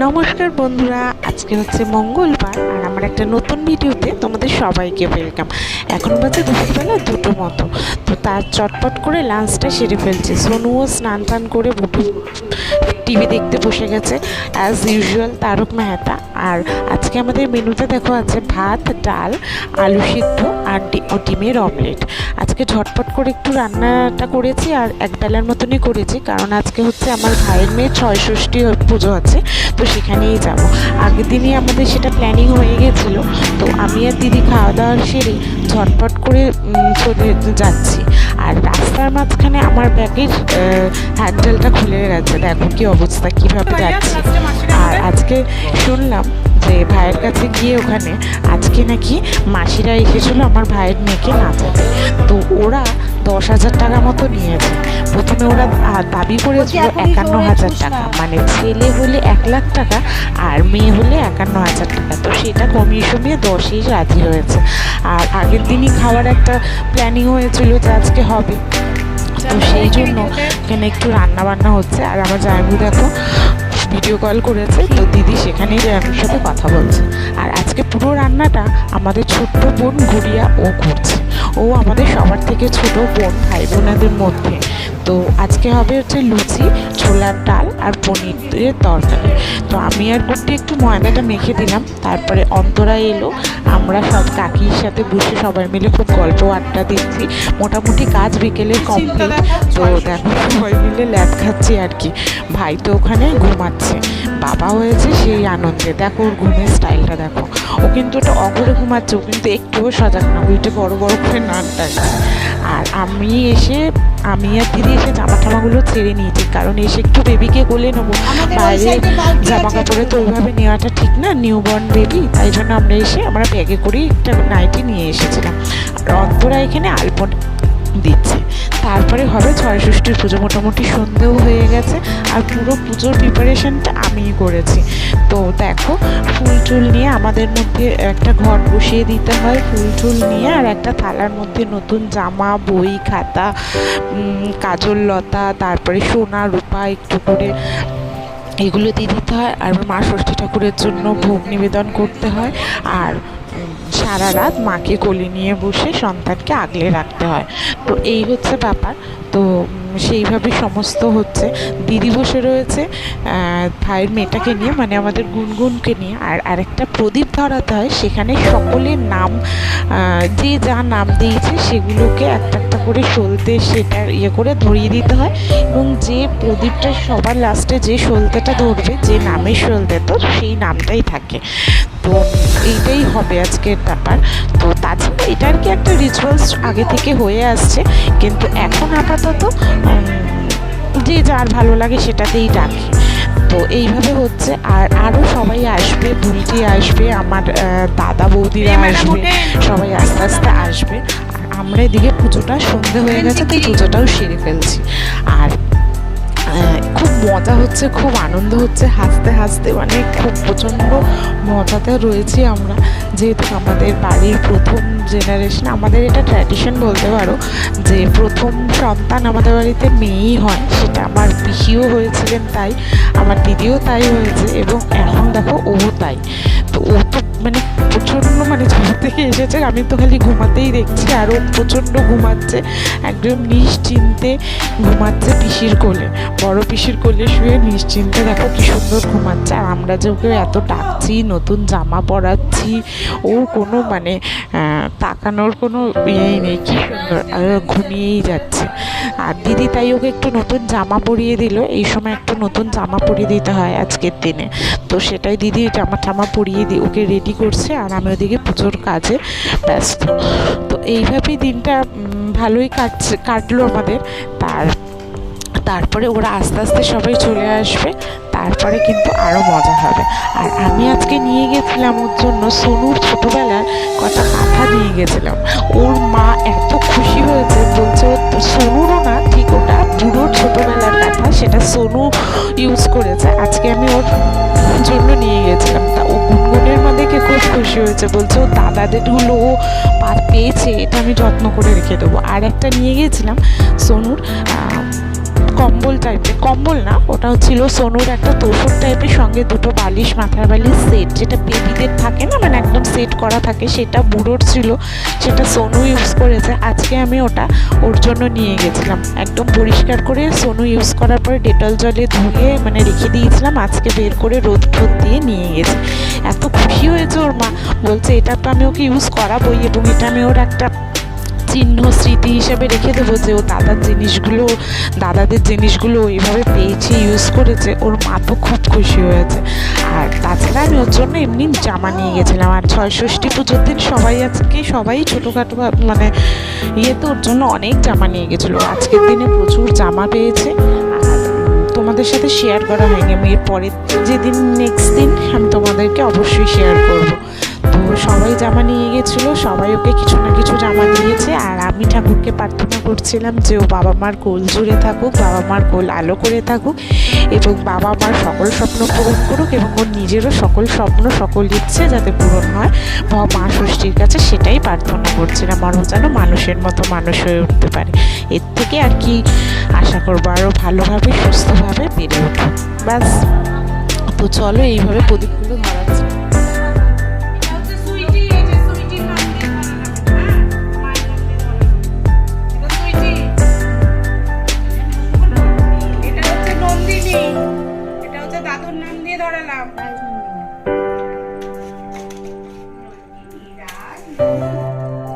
নমস্কার বন্ধুরা, আজকে হচ্ছে মঙ্গলবার আর আমার একটা নতুন ভিডিওতে তোমাদের সবাইকে ওয়েলকাম। এখন বাজে দুপুরবেলা 2টো মতো। তো তার চটপট করে লাঞ্চটা সেরে ফেলছে। সোনুও স্নান টান করে টিভি দেখতে বসে গেছে অ্যাজ ইউজুয়াল তারক মেহতা। আর আজকে আমাদের মেনুতে দেখো আছে ভাত, ডাল, আলু সিদ্ধ আর ডিমের অমলেট। আজকে ঝটপট করে একটু রান্নাটা করেছি আর একবেলার মতনই করেছি, কারণ আজকে হচ্ছে আমার ভাইয়ের মেয়ের ৬ষষ্ঠী পুজো আছে, তো সেখানেই যাব। আগের দিনই আমাদের সেটা প্ল্যানিং হয়ে গেছিলো। তো আমি আর দিদি খাওয়া দাওয়া সেরে ঝটপট করে চলে যাচ্ছি। আর রাস্তার মাঝখানে আমার ব্যাগের হ্যান্ডেলটা খুলে গেছে, দেখো কি অবস্থা, কীভাবে যাচ্ছি। আর আজকে শুনলাম যে ভাইয়ের কাছে গিয়ে ওখানে আজকে নাকি মাসিরা এসেছিলো আমার ভাইয়ের মেয়েকে নাচাতে। তো ওরা 10,000 টাকা মতো নিয়েছে। প্রথমে ওরা দাবি করেছিল 51,000 টাকা, মানে ছেলে হলে 1 লাখ টাকা আর মেয়ে হলে 51,000 টাকা। তো সেটা কমিয়ে সমিয়ে 10ই রাজি হয়েছে। আর আগের দিনই খাওয়ার একটা প্ল্যানিং হয়েছিল যে আজকে হবে, তো সেই জন্য এখানে একটু রান্না বান্না হচ্ছে। আর আমার জামাইবু দেখো ভিডিও কল করেছে, তো দিদি সেখানেই জামাইবুর সাথে কথা বলছে। আর আজকে পুরো রান্নাটা আমাদের ছোট্ট বোন গুড়িয়া ও করছে। ও আমাদের সবার থেকে ছোট বোন, ভাই বোনেদের মধ্যে। তো আজকে হবে হচ্ছে লুচি, ছোলার ডাল আর পনিরের তরকারি। তো আমি আর গুড়টি একটু ময়দাটা মেখে দিলাম, তারপরে অন্তরা এলো। আমরা সব কাকির সাথে বসে সবাই মিলে খুব গল্প আড্ডা দিচ্ছি। মোটামুটি কাজ বিকেলে কমপ্লিট। তো দেখো সবাই মিলে ল্যাব খাচ্ছি আর কি। ভাই তো ওখানে ঘুমাচ্ছে, বাবা হয়েছে সেই আনন্দে। দেখো ওর ঘুমের স্টাইলটা দেখো, ও কিন্তু ওটা অঘরে ঘুমাচ্ছে, ও কিন্তু একটুও সজাগ না, উল্টে বড় বড় করে নান ডাকছে। আর আমি আর দিদি এসে জামা টামাগুলো ছেড়ে নিয়েছি, কারণ এসে একটু বেবিকে কোলে নেবো। বাইরে জামা কাপড়ে তো ওইভাবে নেওয়াটা ঠিক না, নিউবর্ন বেবি। তাই জন্য আমরা ব্যাগে করেই একটা নাইটি নিয়ে এসেছিলাম। আর অন্তরা এখানে আলপনা দিচ্ছে। তারপরে হবে ৬ষষ্ঠীর পুজো। মোটামুটি সন্ধেও হয়ে গেছে আর পুরো পুজোর প্রিপারেশনটা আমিই করেছি। তো দেখো ফুল টুল নিয়ে আমাদের মধ্যে একটা ঘট বসিয়ে দিতে হয়, ফুল টুল নিয়ে। আর একটা থালার মধ্যে নতুন জামা, বই, খাতা, কাজল লতা, তারপরে সোনা রূপা একটু করে এগুলো দিয়ে দিতে হয়। আর মা ষষ্ঠী ঠাকুরের জন্য ভোগ নিবেদন করতে হয়। আর সারা রাত মাকে কোলে নিয়ে বসে সন্তানকে আগলে রাখতে হয়। তো এই হচ্ছে ব্যাপার। তো সেইভাবে সমস্ত হচ্ছে। দিদি বসে রয়েছে ভাইয়ের মেয়েটাকে নিয়ে, মানে আমাদের গুনগুনকে নিয়ে। আর আরেকটা প্রদীপ ধরাতে হয়, সেখানে সকলের নাম, যে যা নাম দিয়েছে সেগুলোকে একটা একটা করে সলতে সেটা করে ধরিয়ে দিতে হয়। এবং যে প্রদীপটা সবার লাস্টে যে সলতেটা ধরবে, যে নামের সলতে, তো সেই নামটাই থাকে। তো এইটাই হবে আজকের ব্যাপার। তো তাছাড়া এটা আর কি একটা রিচুয়ালস আগে থেকে হয়ে আসছে, কিন্তু এখন আপাতত যে যার ভালো লাগে সেটাতেই রাখে। তো এইভাবে হচ্ছে। আর আরও সবাই আসবে, বুলটি আসবে, আমার দাদা বৌদিরা আসবে, সবাই আস্তে আস্তে আসবে। আর আমরা এদিকে পুজোটা সন্ধে হয়ে গেছে, তো পুজোটাও সেরে ফেলছি। আর খুব মজা হচ্ছে, খুব আনন্দ হচ্ছে, হাসতে হাসতে মানে খুব প্রচণ্ড মজাতে রয়েছি আমরা। যেহেতু আমাদের বাড়ির প্রথম জেনারেশন, আমাদের এটা ট্র্যাডিশন বলতে পারো যে প্রথম সন্তান আমাদের বাড়িতে মেয়েই হয়। সেটা আমার পিসিও হয়েছিলেন তাই, আমার দিদিও তাই হয়েছে, এবং এখন দেখো ও তাই। তো ও তো মানে প্রচণ্ড, মানে ছোটো থেকে এসেছে, আমি তো খালি ঘুমাতেই দেখছি, আর ও প্রচণ্ড ঘুমাচ্ছে, একদম নিশ্চিন্তে ঘুমাচ্ছে পিসির কোলে, বড় পিসির কোলে শুয়ে নিশ্চিন্তে। দেখো কি সুন্দর ঘুমাচ্ছে। আর আমরা যে ওকে এত ডাকছি, নতুন জামা পরাচ্ছি, ওর কোনো মানে তাকানোর কোনো ইয়েই নেই, কি সুন্দর, আর ঘুমিয়েই যাচ্ছে। আর দিদি তাই ওকে একটু নতুন জামা পরিয়ে দিল। এই সময় একটু নতুন জামা পরিয়ে দিতে হয় আজকের দিনে। তো সেটাই দিদি জামা টামা পরিয়ে ওকে রেডি করছে, আর আমি ওদিকে পুজোর কাজে ব্যস্ত। তো এইভাবেই দিনটা ভালোই কাটলো আমাদের। তারপরে ওরা আস্তে আস্তে সবাই চলে আসবে, তারপরে কিন্তু আরও মজা হবে। আর আমি আজকে নিয়ে গেছিলাম ওর জন্য সোনুর ছোটোবেলার কটা কাঁথা নিয়ে গেছিলাম। ওর মা এত খুশি হয়েছে, বলছে ও সোনুরও না, ঠিক ওটা বুড়োর ছোটোবেলার কাঁথা, সেটা সোনু ইউজ করেছে। আজকে আমি ওর জন্য নিয়ে গেছিলাম। তা ও গুনগুনের মা দেখে খুব খুশি হয়েছে, বলছে ও দাদাদেরগুলো ও পেয়েছে, এটা আমি যত্ন করে রেখে দেবো। আর একটা নিয়ে গেছিলাম সোনুর কম্বল টাইপের, কম্বল না, ওটা ছিল সোনুর একটা তোষক টাইপের, সঙ্গে দুটো বালিশ, মাথার বালিশ সেট, যেটা বেবিদের থাকে না, মানে একদম সেট করা থাকে, সেটা বুড়োর ছিল, সেটা সোনু ইউজ করেছে। আজকে আমি ওটা ওর জন্য নিয়ে গেছিলাম, একদম পরিষ্কার করে সোনু ইউজ করার পরে ডেটল জলে ধুয়ে মানে রেখে দিয়েছিলাম, আজকে বের করে রোদ টোদ দিয়ে নিয়ে গেছি। এত খুশি হয়েছে ওর মা, বলছে এটা তো আমি ওকে ইউজ করাবোই, এবং এটা আমি ওর একটা চিহ্ন স্মৃতি হিসেবে রেখে দেবো যে ও দাদাদের জিনিসগুলো এইভাবে পেয়েছে, ইউজ করেছে। ওর মা তো খুব খুশি হয়েছে। আর তাছাড়া আমি ওর জন্য এমনি জামা নিয়ে গেছিলাম। আর ষষ্ঠী পুজোর দিন সবাই ছোটোখাটো মানে ইয়েতে ওর জন্য অনেক জামা নিয়ে গেছিলো। আজকের দিনে প্রচুর জামা পেয়েছে, আর তোমাদের সাথে শেয়ার করা হয়নি। আমি এর পরের যেদিন নেক্সট দিন আমি তোমাদেরকে অবশ্যই শেয়ার করব। তো সবাই জামা নিয়ে গেছিলো, সবাই ওকে কিছু না কিছু জামা দিয়েছে। আর আমি ঠাকুরকে প্রার্থনা করছিলাম যে ও বাবা মার কোল জুড়ে থাকুক, বাবা মার কোল আলো করে থাকুক, এবং বাবা মার সকল স্বপ্ন পূরণ করুক, এবং ওর নিজেরও সকল স্বপ্ন সকল ইচ্ছে যাতে পূরণ হয় মা ষষ্ঠীর কাছে, সেটাই প্রার্থনা করছিলাম। আরও যেন মানুষের মতো মানুষ হয়ে উঠতে পারে, এর থেকে আর কি আশা করবো, আরও ভালোভাবে সুস্থভাবে বেড়ে উঠুক, ব্যাস। তো চলো এইভাবে প্রদীপগুলো ধরাচ্ছি।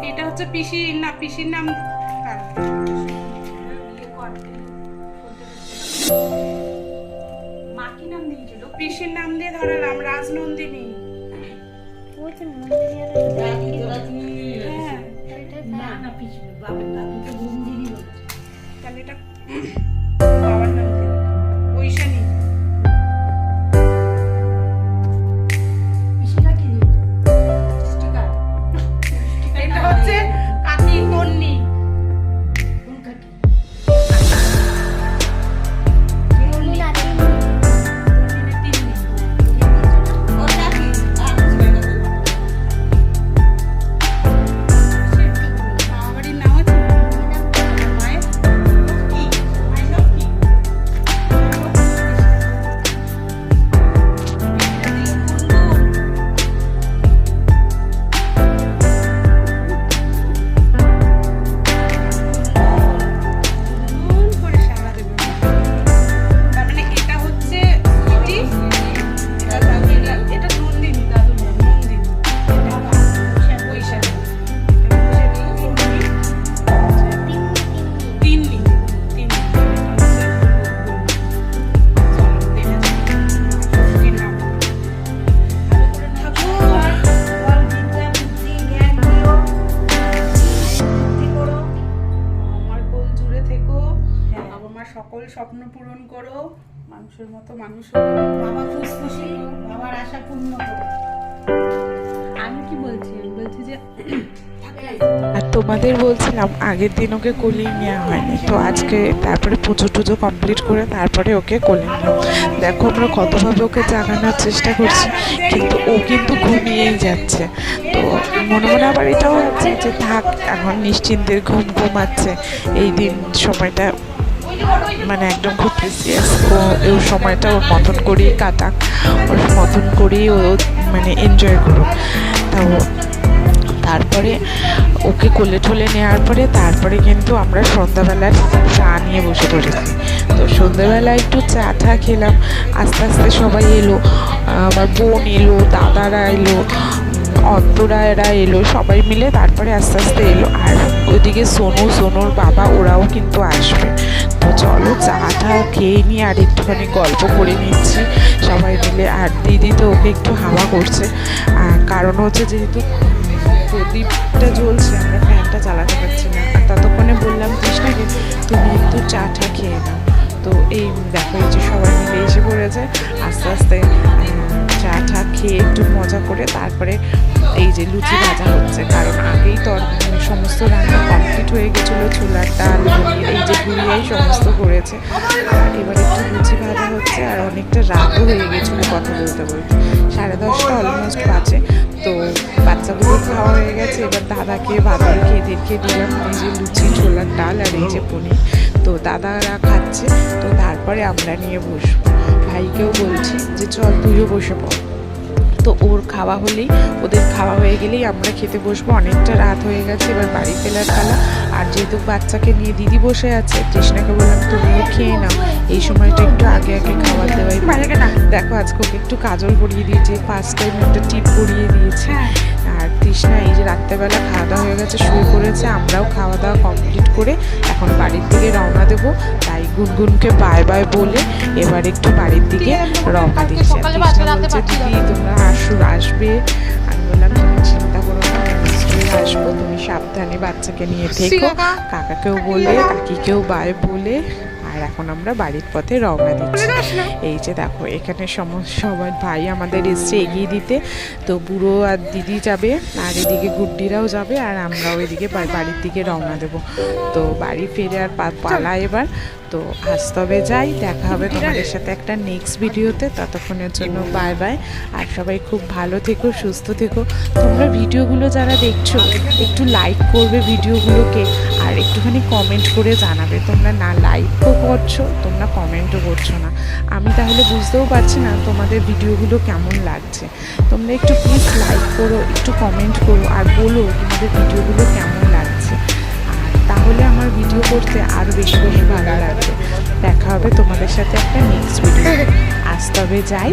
এটা হচ্ছে পিসির নাম মা কি নাম দিয়েছিল? পিসির নাম দিয়ে ধরালাম, রাজনন্দিনী। তাহলে এটা বাবার নাম দিয়ে ঐশানী। এটা হচ্ছে কাকি তন্নি। সকল স্বপ্ন পূরণ করো, মানুষের মতো মানুষ বাবা খুশি, বাবার আশা পূর্ণ করো। আমি কি বলছি যে আর তোমাদের বলছিলাম আগের দিন ওকে কোলেই নেওয়া হয়নি, তো আজকে তারপরে পুজো টুজো কমপ্লিট করে তারপরে ওকে কোলে নিলাম। দেখো আমরা কতভাবে ওকে জাগানোর চেষ্টা করছি, কিন্তু ও কিন্তু ঘুমিয়েই যাচ্ছে। তো মনে মনে আবার এটাও হচ্ছে যে থাক, এখন নিশ্চিন্তের ঘুম ঘুমাচ্ছে, এই দিন সময়টা মানে একদম খুব প্রিসিয়াস। ও সময়টা ওর মতন করেই কাটাক, ওর মতন করেই ও মানে এনজয় করুক। তো তারপরে ওকে কোলে ঠোলে নেওয়ার পরে তারপরে কিন্তু আমরা সন্ধ্যাবেলার চা নিয়ে বসে পড়েছি। তো সন্ধ্যাবেলা একটু চা টা খেলাম, আস্তে আস্তে সবাই এলো, আমার বোন এলো, দাদারা এলো, অন্তরায়রা এলো, সবাই মিলে তারপরে আস্তে আস্তে এলো। আর ওইদিকে সোনুর বাবা ওরাও কিন্তু আসবে। তো চলো চাটা খেয়ে নিয়ে আর একটুখানি গল্প করে নিচ্ছি সবাই মিলে। আর দিদি তো ওকে একটু হাওয়া করছে, কারণ হচ্ছে যেহেতু প্রদীপটা জ্বলছে, আমরা ফ্যানটা চালাতে পারছি না। আর ততক্ষণে বললাম কৃষ্ণাকে তুমি একটু চাটা খেয়ে নাও। তো এই দেখো এই যে সবাই মিলে এসে পড়েছে, আস্তে আস্তে চা টা খেয়ে একটু মজা করে তারপরে এই যে লুচি ভাজা হচ্ছে, কারণ আগেই সমস্ত রান্না কমপ্লিট হয়ে গেছিলো, ছোলার ডাল পনির এই যে গুড়িয়াই সমস্ত করেছে। আর এবার একটু লুচি ভাজা হচ্ছে, আর অনেকটা রাতও হয়ে গেছিলো কথা বলতে বলতে, 10:30 অলমোস্ট বাজে। তো বাচ্চাগুলো খাওয়া হয়ে গেছে, এবার দাদাকে বাবাকে এদেরকে দিলাম এই যে লুচি ছোলার ডাল আর এই যে পনির। তো দাদারা খাচ্ছে, তো তারপরে আমরা নিয়ে বসবো। ভাইকেও বলছি যে চল তুইও বসে পড়। তো ওর খাওয়া হলেই, ওদের খাওয়া হয়ে গেলেই আমরা খেতে বসবো। অনেকটা রাত হয়ে গেছে, এবার বাড়ি ফেরার পালা। আর যেহেতু বাচ্চাকে নিয়ে দিদি বসে আছে, তৃষ্ণাকে বললাম তুমিও খেয়ে নাও, এই সময়টা একটু আগে আগে খাবার দেওয়াই ভালো। দেখো আজকে ওকে একটু কাজল পরিয়ে দিয়েছে, ফার্স্ট টাইম একটা টিপ পরিয়ে দিয়েছে। আর তৃষ্ণা এই যে রাত্রেবেলা খাওয়া দাওয়া হয়ে গেছে, শুয়ে পড়েছে। আমরাও খাওয়া দাওয়া কমপ্লিট করে এখন বাড়ির দিকে রওনা দেবো। তাই গুনগুনকে বাই বাই বলে এবার একটু বাড়ির দিকে রওনা দিচ্ছে। তৃষ্ণা বলছে দিদি তোমরা আসবে। আমি বললাম তুমি চিন্তা করো না, আমি নিশ্চয়ই আসবো, তুমি সাবধানে বাচ্চাকে নিয়ে থেকো। কাকাকেও বলে কাকিকেও বাই বলে আর এখন আমরা বাড়ির পথে রওনা দিচ্ছি। এই যে দেখো এখানে সবাই ভাই আমাদের এসছে এগিয়ে দিতে। তো বুড়ো আর দিদি যাবে, আর এদিকে গুড্ডিরাও যাবে, আর আমরাও এদিকে বাড়ির দিকে রওনা দেবো। তো বাড়ি ফিরে আর পালা এবার। তো আজ তবে যাই, দেখা হবে তোমাদের সাথে একটা নেক্সট ভিডিওতে। ততক্ষণের জন্য বাই বাই। আর সবাই খুব ভালো থেকো, সুস্থ থেকো। তোমরা ভিডিওগুলো যারা দেখছো একটু লাইক করবে ভিডিওগুলোকে, আর একটুখানি কমেন্ট করে জানাবে। তোমরা না লাইকও করছো, তোমরা কমেন্টও করছো না, আমি তাহলে বুঝতেও পারছি না তোমাদের ভিডিওগুলো কেমন লাগছে। তোমরা একটু প্লিজ লাইক করো, একটু কমেন্ট করো, আর বলো তোমাদের ভিডিওগুলো কেমন লাগছে। তাহলে আমার ভিডিও করতে আরও বেশি বেশি ভালো লাগবে। দেখা হবে তোমাদের সাথে একটা নেক্সট ভিডিও। আজ তবে যাই।